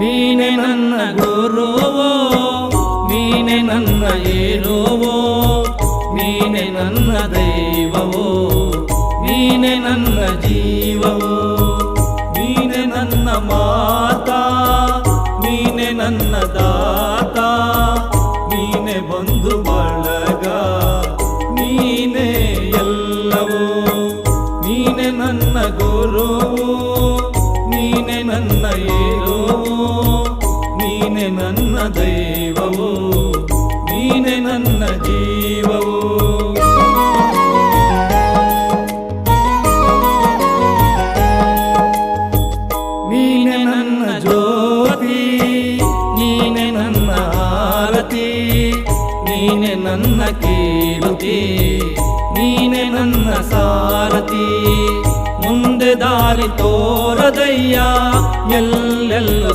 ನೀನೆ ನನ್ನ ಗುರುವೋ, ನೀನೆ ನನ್ನ ಏರುವೋ, ನೀನೆ ನನ್ನ ದೈವವೋ, ನೀನೆ ನನ್ನ ಜೀವವೋ, ನೀನೆ ನನ್ನ ಮಾತಾ, ನೀನೆ ನನ್ನ ದಾತ, ನೀನೆ ಬಂಧು ಬಳಗ, ನೀನೆ ಎಲ್ಲವೋ. ನೀನೆ ನನ್ನ ಗುರುವೋ, ನೀನೆ ನನ್ನ ಏರುವೋ, ನೀನೆ ನನ್ನ ದೈವವೋ, ನೀನೆ ನನ್ನ ಜೀವವೋ. ನೀನೆ ನನ್ನ ಜ್ಯೋತಿ, ನೀನೆ ನನ್ನ ಆರತಿ, ನೀನೆ ನನ್ನ ಕೀರ್ತಿ, ನೀನೆ ನನ್ನ ಸಾರಥಿ. ಮುಂದೆ ದಾರಿ ತೋರದಯ್ಯ, ಎಲ್ಲೆಲ್ಲೂ